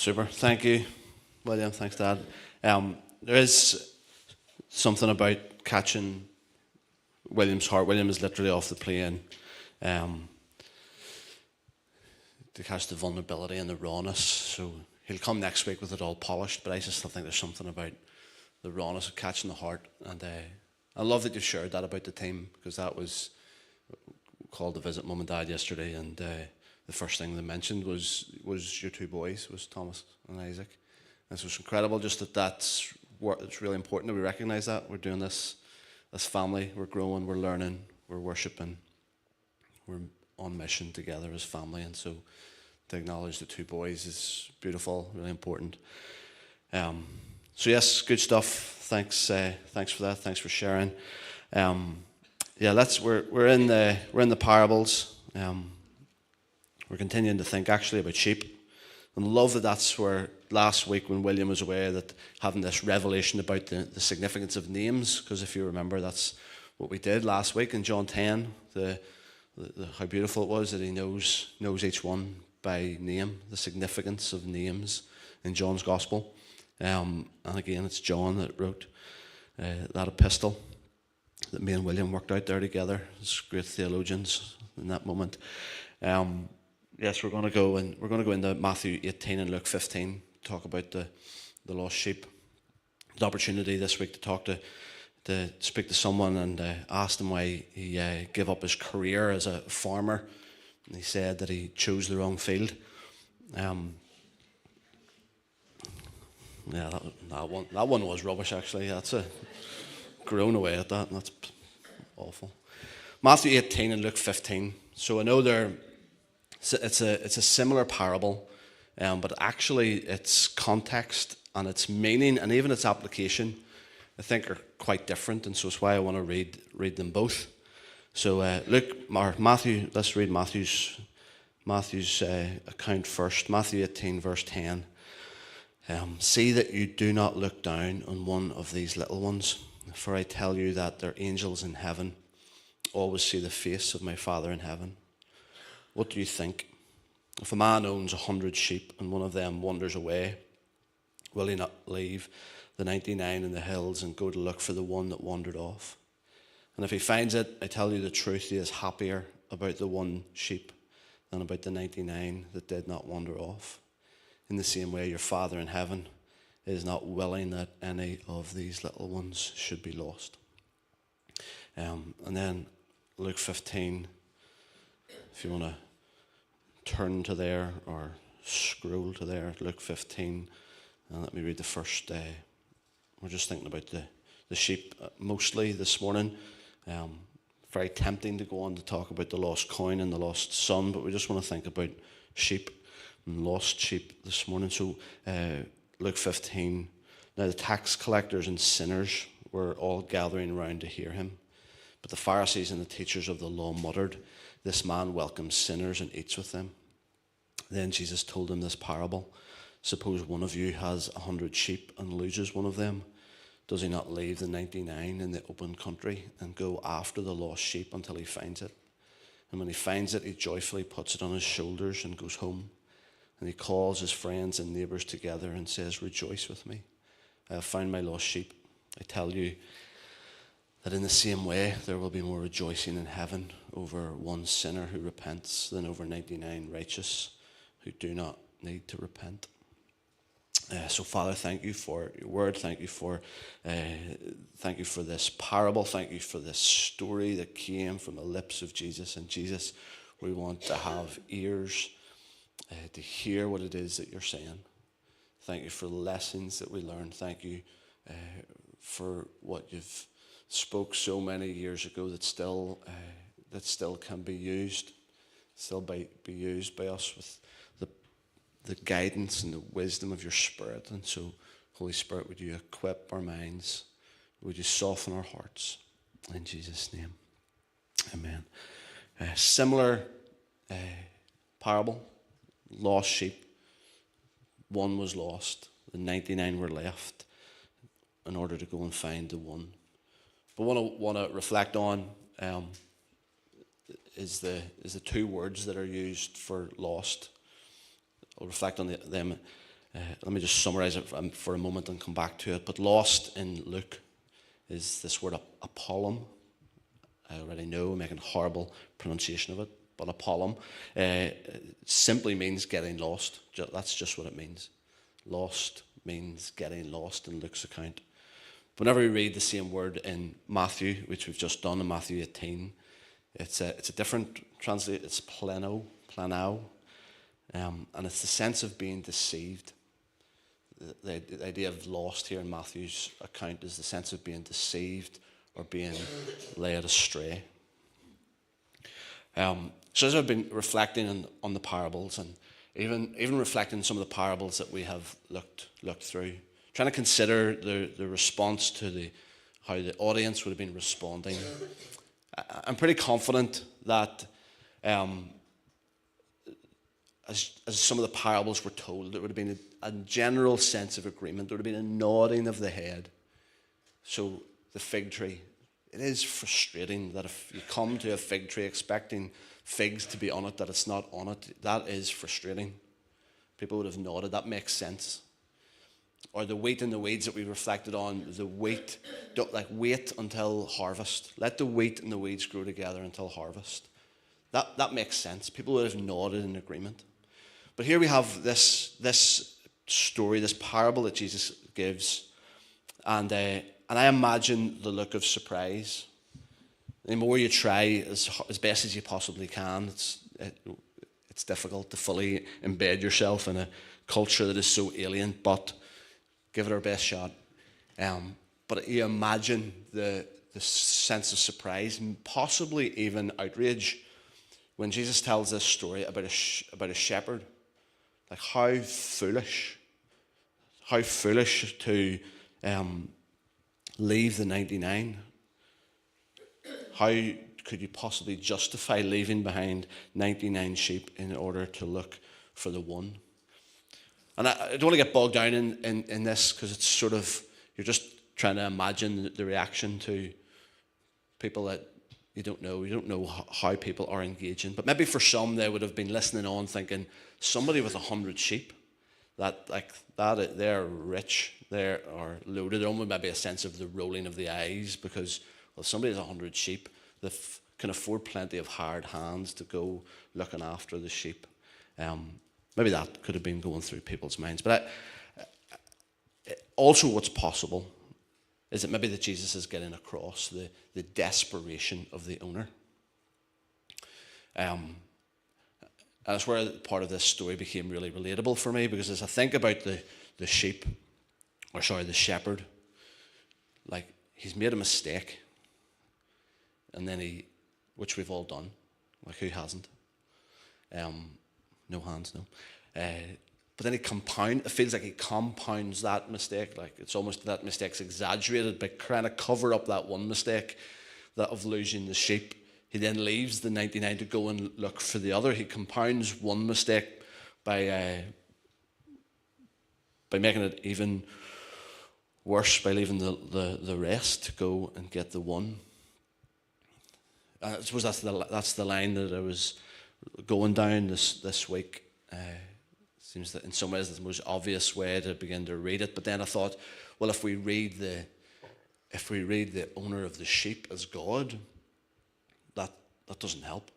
Super. Thank you, William. Thanks, Dad. There is something about catching William's heart. William is literally off the plane to catch the vulnerability and the rawness. So he'll come next week with it all polished, but I just still think there's something about the rawness of catching the heart. And I love that you shared that about the team, because that was called to visit Mum and Dad yesterday, and the first thing they mentioned was your two boys, was Thomas and Isaac. And so it's incredible just it's really important that we recognise that. We're doing this as family. We're growing, we're learning, we're worshipping. We're on mission together as family. And so to acknowledge the two boys is beautiful, really important. So yes, good stuff. Thanks for that. Thanks for sharing. We're in the parables. We're continuing to think actually about sheep, and love that that's where last week when William was away, that having this revelation about the significance of names, because if you remember, that's what we did last week in John 10. How beautiful it was that he knows each one by name, the significance of names in John's gospel. And again, it's John that wrote that epistle that me and William worked out there together as great theologians in that moment. Yes, we're going to go into Matthew 18 and Luke 15, talk about the lost sheep. The opportunity this week to speak to someone and ask them why he gave up his career as a farmer, and he said that he chose the wrong field. That one was rubbish, actually. That's grown away at that, and that's awful. Matthew 18 and Luke 15. So I know it's a similar parable, but actually its context and its meaning and even its application, I think, are quite different, and so it's why I want to read them both. So Matthew. Let's read Matthew's account first. Matthew 18 verse 10. See that you do not look down on one of these little ones, for I tell you that their angels in heaven always see the face of my Father in heaven. What do you think? If a man owns 100 sheep and one of them wanders away, will he not leave the 99 in the hills and go to look for the one that wandered off? And if he finds it, I tell you the truth, he is happier about the one sheep than about the 99 that did not wander off. In the same way, your Father in heaven is not willing that any of these little ones should be lost. And then Luke 15, if you want to turn to there or scroll to there, Luke 15, and let me read the first. We're just thinking about the sheep mostly this morning. Very tempting to go on to talk about the lost coin and the lost son, but we just want to think about sheep and lost sheep this morning. So Luke 15. Now the tax collectors and sinners were all gathering round to hear him, but the Pharisees and the teachers of the law muttered, "This man welcomes sinners and eats with them." Then Jesus told them this parable. Suppose one of you has 100 sheep and loses one of them. Does he not leave the 99 in the open country and go after the lost sheep until he finds it? And when he finds it, he joyfully puts it on his shoulders and goes home. And he calls his friends and neighbors together and says, "Rejoice with me. I have found my lost sheep." I tell you that in the same way there will be more rejoicing in heaven over one sinner who repents than over 99 righteous who do not need to repent. So Father, thank you for your word. Thank you for this parable. Thank you for this story that came from the lips of Jesus. And Jesus, we want to have ears to hear what it is that you're saying. Thank you for the lessons that we learned. Thank you for what you've spoke so many years ago that still can be used, be used by us with the guidance and the wisdom of your Spirit. And so, Holy Spirit, would you equip our minds? Would you soften our hearts? In Jesus' name, amen. Similar parable, lost sheep. One was lost, the 99 were left in order to go and find the one. But what I want to reflect on is the two words that are used for lost. I'll reflect on them Let me just summarize it for a moment and come back to it. But lost in Luke is this word Apollon. I already know, I'm making horrible pronunciation of it, but Apollon simply means getting lost. That's just what it means. Lost means getting lost in Luke's account. Whenever we read the same word in Matthew, which we've just done in Matthew 18, it's a different translation. It's planao, and it's the sense of being deceived. The idea of lost here in Matthew's account is the sense of being deceived or being led astray. So as I've been reflecting on the parables, and even reflecting some of the parables that we have looked through, trying to consider the response to how the audience would have been responding, I'm pretty confident that as some of the parables were told, there would have been a general sense of agreement. There would have been a nodding of the head. So the fig tree, it is frustrating that if you come to a fig tree expecting figs to be on it, that it's not on it. That is frustrating. People would have nodded. That makes sense. Or the wheat and the weeds that we reflected on, the wheat, wait until harvest. Let the wheat and the weeds grow together until harvest. That makes sense. People would have nodded in agreement. But here we have this story, this parable that Jesus gives, and I imagine the look of surprise. The more you try as best as you possibly can, it's difficult to fully embed yourself in a culture that is so alien, but give it our best shot. But you imagine the sense of surprise, possibly even outrage, when Jesus tells this story about a shepherd. Like how foolish to leave the 99. How could you possibly justify leaving behind 99 sheep in order to look for the one? And I don't want to get bogged down in this, because it's sort of, you're just trying to imagine the reaction to people that you don't know. You don't know how people are engaging. But maybe for some, they would have been listening on thinking, somebody with 100 sheep, they're rich, they are loaded. There almost maybe a sense of the rolling of the eyes, because, well, if somebody has 100 sheep, they can afford plenty of hired hands to go looking after the sheep. Maybe that could have been going through people's minds. But also what's possible is that maybe that Jesus is getting across the desperation of the owner. And that's where part of this story became really relatable for me, because as I think about the shepherd, like, he's made a mistake, and then which we've all done, like, who hasn't? No hands, no. But then it feels like he compounds that mistake. Like, it's almost that mistake's exaggerated by trying to cover up that one mistake, that of losing the sheep. He then leaves the 99 to go and look for the other. He compounds one mistake by making it even worse, by leaving the rest to go and get the one. I suppose that's the line that I was going down this week. Seems that in some ways it's the most obvious way to begin to read it. But then I thought, well, if we read the owner of the sheep as God, that doesn't help,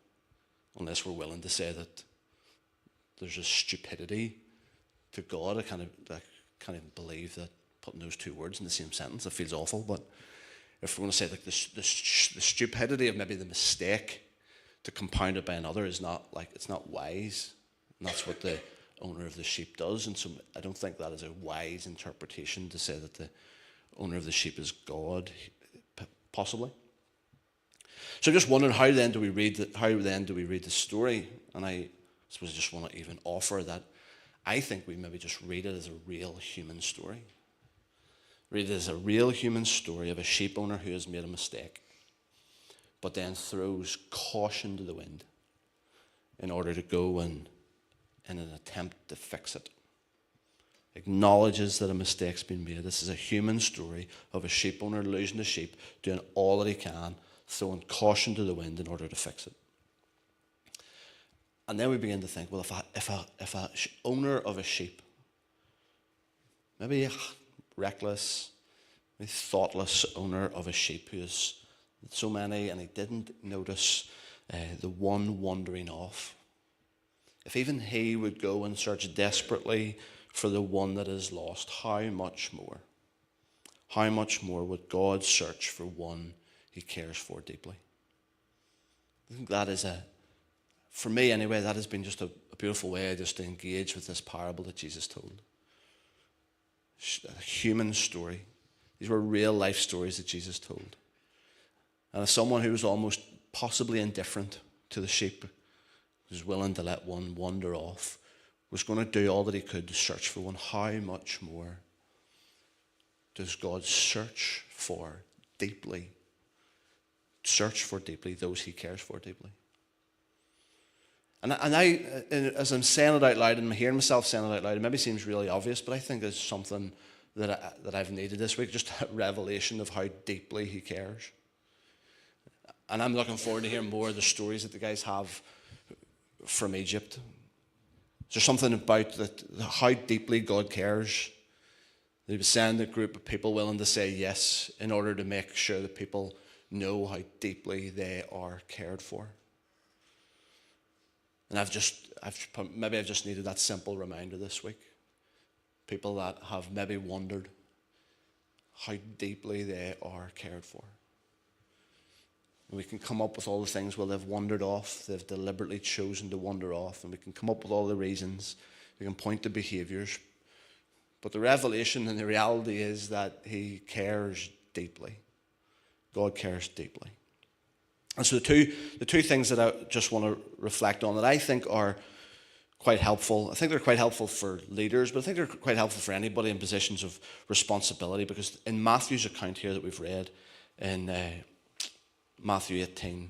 unless we're willing to say that there's a stupidity to God. I can't even believe that putting those two words in the same sentence. It feels awful. But if we're going to say like the stupidity of maybe the mistake to compound it by another is not, like, it's not wise, and that's what the owner of the sheep does. And so I don't think that is a wise interpretation to say that the owner of the sheep is God, possibly. So I'm just wondering, how then do we read the story? And I suppose I just want to even offer that I think we maybe just read it as a real human story. Read it as a real human story of a sheep owner who has made a mistake, but then throws caution to the wind in order to go and, in an attempt to fix it, acknowledges that a mistake's been made. This is a human story of a sheep owner losing a sheep, doing all that he can, throwing caution to the wind in order to fix it. And then we begin to think, well, if a owner of a sheep maybe a reckless, maybe thoughtless owner of a sheep who has so many, and he didn't notice the one wandering off. If even he would go and search desperately for the one that is lost, how much more would God search for one he cares for deeply? I think that is for me anyway, that has been just a beautiful way just to engage with this parable that Jesus told. A human story. These were real life stories that Jesus told. And as someone who was almost possibly indifferent to the sheep, was willing to let one wander off, was going to do all that he could to search for one, how much more does God search for deeply those he cares for deeply? And I, as I'm saying it out loud, and I'm hearing myself saying it out loud, it maybe seems really obvious, but I think it's something that I've needed this week, just a revelation of how deeply he cares. And I'm looking forward to hearing more of the stories that the guys have from Egypt. There's something about that, how deeply God cares. He was sending a group of people willing to say yes in order to make sure that people know how deeply they are cared for. And I've just needed that simple reminder this week. People that have maybe wondered how deeply they are cared for. And we can come up with all the things, well, they've wandered off, they've deliberately chosen to wander off, and we can come up with all the reasons, we can point to behaviors. But the revelation and the reality is that he cares deeply. God cares deeply. And so the two things that I just want to reflect on that I think are quite helpful. I think they're quite helpful for leaders, but I think they're quite helpful for anybody in positions of responsibility, because in Matthew's account here that we've read in Matthew 18,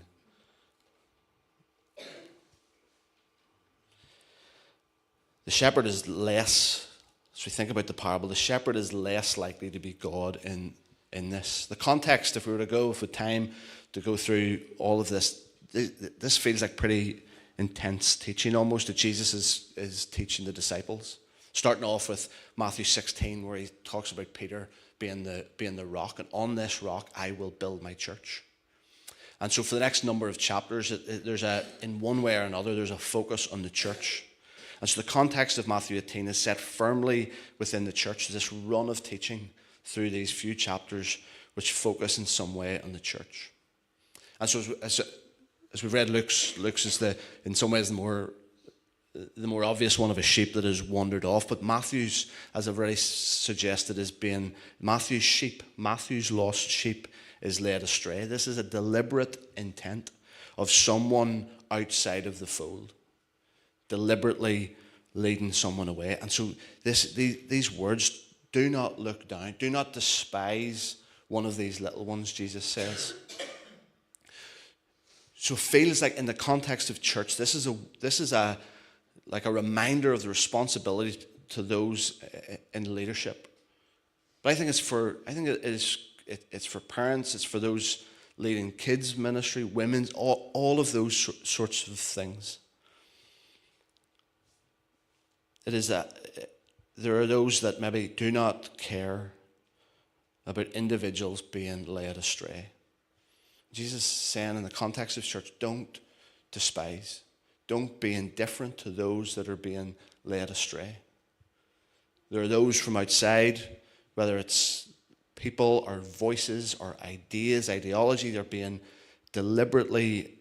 the shepherd is less, as we think about the parable, the shepherd is less likely to be God in this. The context, if we were to go with time to go through all of this, this feels like pretty intense teaching almost that Jesus is teaching the disciples. Starting off with Matthew 16, where he talks about Peter being the rock, and on this rock I will build my church. And so for the next number of chapters, in one way or another, there's a focus on the church. And so the context of Matthew 18 is set firmly within the church. There's this run of teaching through these few chapters which focus in some way on the church. And so as we've read, Luke's is in some ways the more obvious one of a sheep that has wandered off. But Matthew's, as I've already suggested, is being Matthew's lost sheep is led astray. This is a deliberate intent of someone outside of the fold, deliberately leading someone away. And so these words, do not look down, do not despise one of these little ones, Jesus says. So it feels like in the context of church, this is like a reminder of the responsibility to those in leadership. But I think it's for parents, it's for those leading kids ministry, women's, all of those sorts of things. It is that there are those that maybe do not care about individuals being led astray. Jesus is saying in the context of church, don't despise. Don't be indifferent to those that are being led astray. There are those from outside, whether it's people or voices or ideas, ideology, they're being deliberately,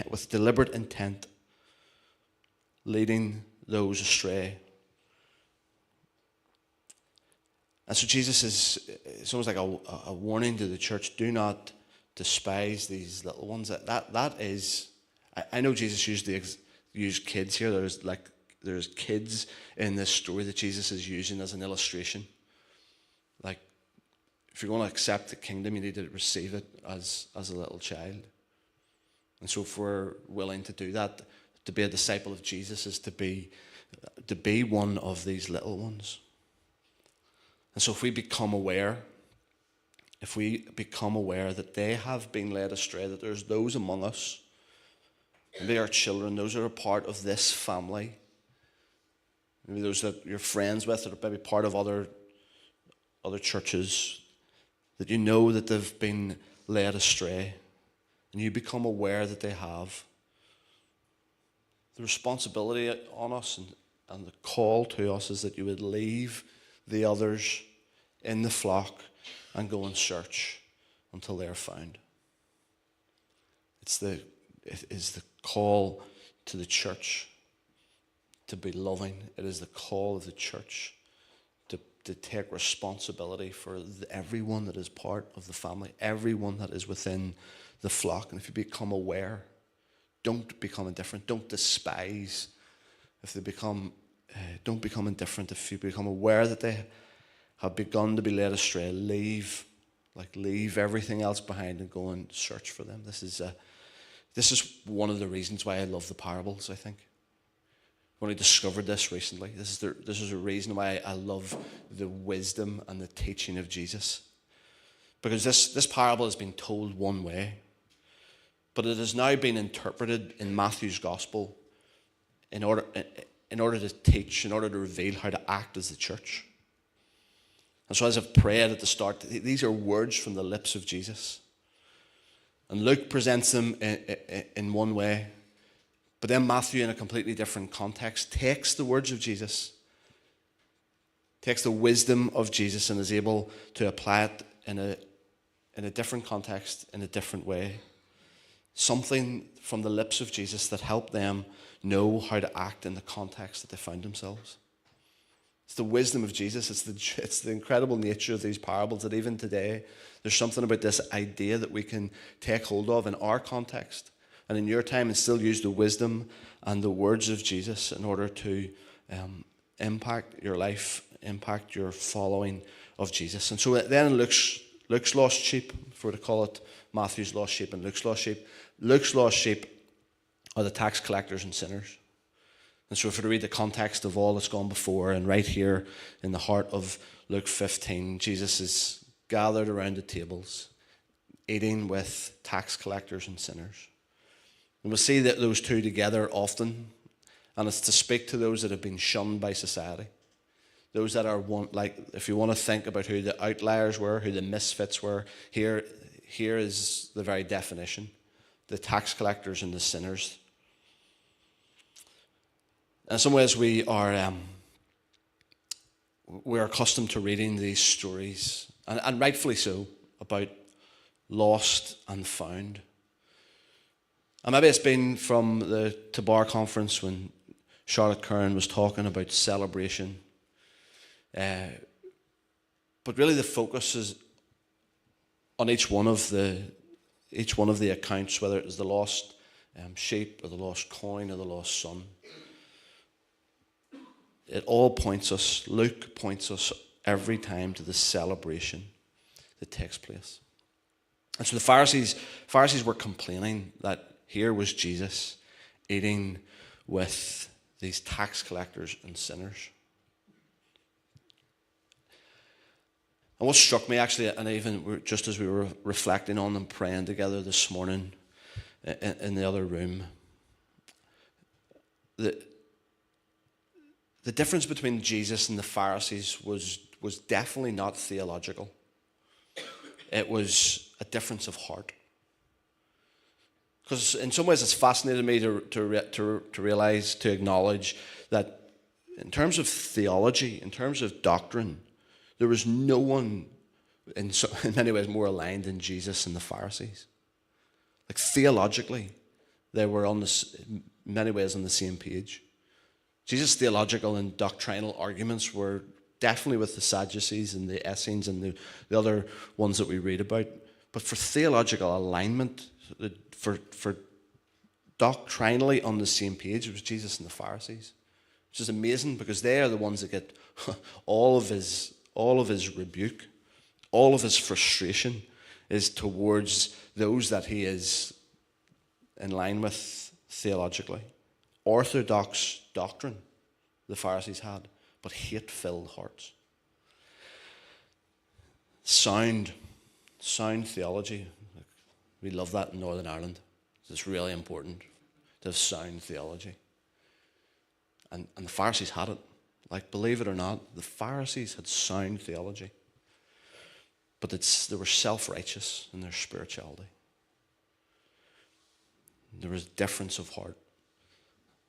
with deliberate intent, leading those astray. And so Jesus it's almost like a warning to the church, do not despise these little ones. That is, I know Jesus used kids here. There's kids in this story that Jesus is using as an illustration. Like, if you're going to accept the kingdom, you need to receive it as a little child. And so if we're willing to do that, to be a disciple of Jesus is to be one of these little ones. And so if we become aware that they have been led astray, that there's those among us, maybe our children, those are a part of this family, maybe those that you're friends with that are maybe part of other churches, that you know that they've been led astray, and you become aware that they have. The responsibility on us and the call to us is that you would leave the others in the flock and go and search until they are found. It is the call to the church to be loving. It is the call of the church to take responsibility for everyone that is part of the family, everyone that is within the flock. And if you become aware, don't become indifferent. Don't despise if they become. Don't become indifferent if you become aware that they have begun to be led astray. Leave everything else behind and go and search for them. This is one of the reasons why I love the parables, I think. When I discovered this recently, this is a reason why I love the wisdom and the teaching of Jesus. Because this parable has been told one way, but it has now been interpreted in Matthew's gospel in order to teach, in order to reveal how to act as the church. And so as I've prayed at the start, these are words from the lips of Jesus. And Luke presents them in one way, but then Matthew, in a completely different context, takes the words of Jesus, takes the wisdom of Jesus, and is able to apply it in a different context, in a different way. Something from the lips of Jesus that helped them know how to act in the context that they found themselves. It's the wisdom of Jesus. It's the incredible nature of these parables that even today, there's something about this idea that we can take hold of in our context and in your time and still use the wisdom and the words of Jesus in order to impact your life, impact your following of Jesus. And so then in Luke's lost sheep, if we were to call it Matthew's lost sheep and Luke's lost sheep are the tax collectors and sinners. And so if we read the context of all that's gone before, and right here in the heart of Luke 15, Jesus is gathered around the tables, eating with tax collectors and sinners. And we'll see that those two together often, and it's to speak to those that have been shunned by society. Those that are if you want to think about who the outliers were, who the misfits were, here is the very definition. The tax collectors and the sinners. In some ways we are accustomed to reading these stories, and rightfully so, about lost and found. And maybe it's been from the Tabar conference when Charlotte Curran was talking about celebration. But really the focus is on each one of the accounts, whether it is the lost sheep or the lost coin or the lost son. It all points us, Luke points us every time to the celebration that takes place. And so the Pharisees were complaining that here was Jesus eating with these tax collectors and sinners. And what struck me actually, and even just as we were reflecting on and praying together this morning in the other room, the difference between Jesus and the Pharisees was definitely not theological. It was a difference of heart. Because in some ways it's fascinated me to realize, to acknowledge that in terms of theology, in terms of doctrine, there was no one in many ways more aligned than Jesus and the Pharisees. Like theologically, they were in many ways on the same page. Jesus' theological and doctrinal arguments were definitely with the Sadducees and the Essenes and the other ones that we read about. But for theological alignment, for doctrinally on the same page, it was Jesus and the Pharisees. Which is amazing because they are the ones that get all of his rebuke, all of his frustration is towards those that he is in line with theologically. Orthodox doctrine the Pharisees had, but hate-filled hearts. Sound theology. We love that in Northern Ireland. It's really important to have sound theology. And the Pharisees had it. Like, believe it or not, the Pharisees had sound theology, but they were self-righteous in their spirituality. There was difference of heart.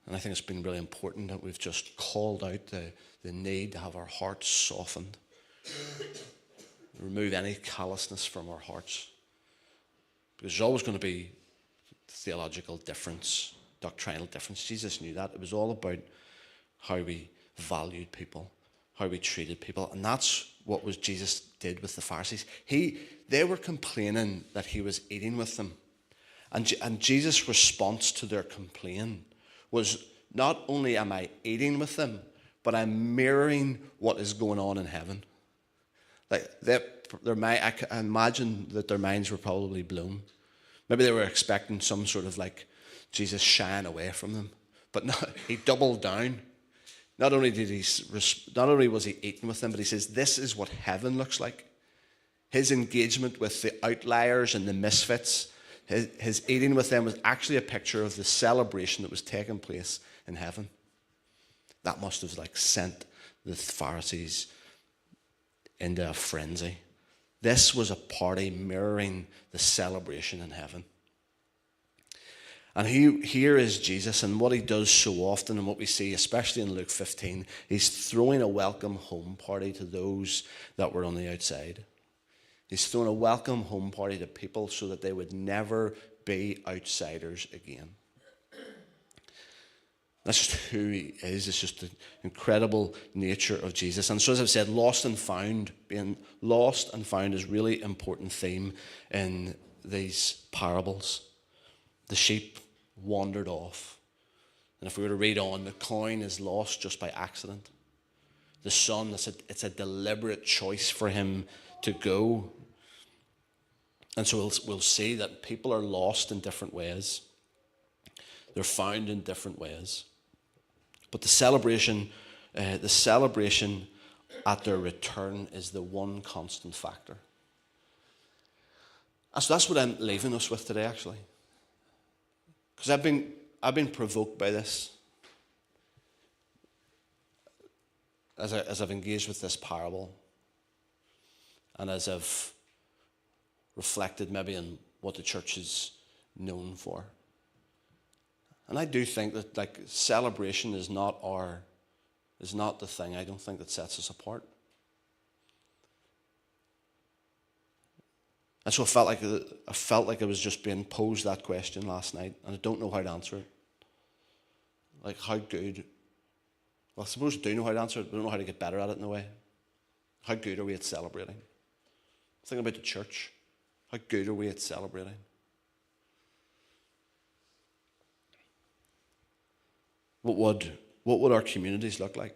And I think it's been really important that we've just called out the need to have our hearts softened. Remove any callousness from our hearts. Because there's always going to be theological difference, doctrinal difference. Jesus knew that. It was all about how we valued people, how we treated people. And that's what Jesus did with the Pharisees. They were complaining that he was eating with them. And Jesus' response to their complaint was, not only am I eating with them, but I'm mirroring what is going on in heaven. Like, I can imagine that their minds were probably blown. Maybe they were expecting some sort of like Jesus shying away from them. But no, he doubled down. Not only was he eating with them, but he says, this is what heaven looks like. His engagement with the outliers and the misfits, his eating with them was actually a picture of the celebration that was taking place in heaven. That must have like sent the Pharisees into a frenzy. This was a party mirroring the celebration in heaven. And here is Jesus, and what he does so often, and what we see, especially in Luke 15, he's throwing a welcome home party to those that were on the outside. He's throwing a welcome home party to people so that they would never be outsiders again. That's just who he is. It's just the incredible nature of Jesus. And so, as I've said, lost and found, being lost and found is a really important theme in these parables. The sheep wandered off. And if we were to read on, the coin is lost just by accident. The son, it's a deliberate choice for him to go. And so we'll see that people are lost in different ways. They're found in different ways. But the celebration at their return is the one constant factor. So that's what I'm leaving us with today, actually. Because I've been provoked by this as I've engaged with this parable, and as I've reflected maybe on what the church is known for. And I do think that like celebration is not the thing, I don't think, that sets us apart. And so I felt like I was just being posed that question last night, and I don't know how to answer it. Like, how good? Well, I suppose I do know how to answer it, but I don't know how to get better at it in a way. How good are we at celebrating? Think about the church. How good are we at celebrating? What would our communities look like?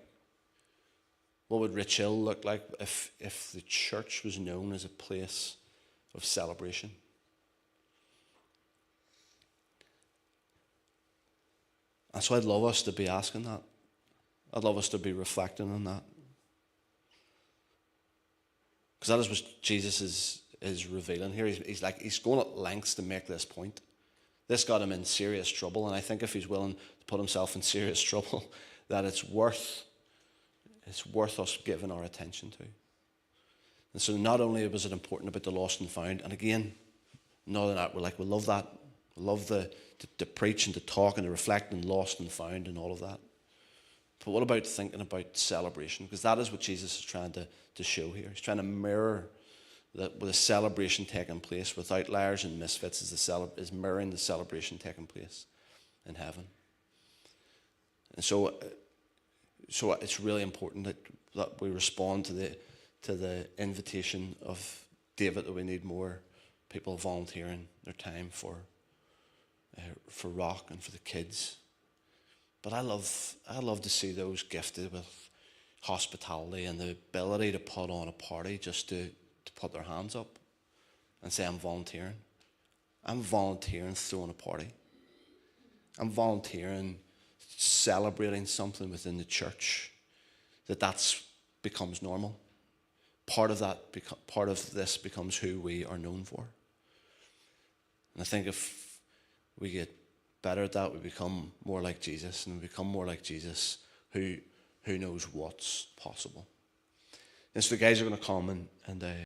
What would Rich Hill look like if the church was known as a place of celebration? And so I'd love us to be asking that. I'd love us to be reflecting on that. Because that is what Jesus is revealing here. He's going at lengths to make this point. This got him in serious trouble, and I think if he's willing to put himself in serious trouble, that it's worth us giving our attention to. And so not only was it important about the lost and found, and again, not that we love that. We love to preach and to talk and to reflect on lost and found and all of that. But what about thinking about celebration? Because that is what Jesus is trying to show here. He's trying to mirror that with a celebration taking place with outliers and misfits is mirroring the celebration taking place in heaven. And so it's really important that we respond to the invitation of David, that we need more people volunteering their time for Rock and for the kids. But I love to see those gifted with hospitality and the ability to put on a party just to put their hands up and say, I'm volunteering. I'm volunteering throwing a party. I'm volunteering celebrating something within the church that becomes normal. Part of this becomes who we are known for. And I think if we get better at that, we become more like Jesus, and we become more like Jesus, who who knows what's possible. And so the guys are going to come and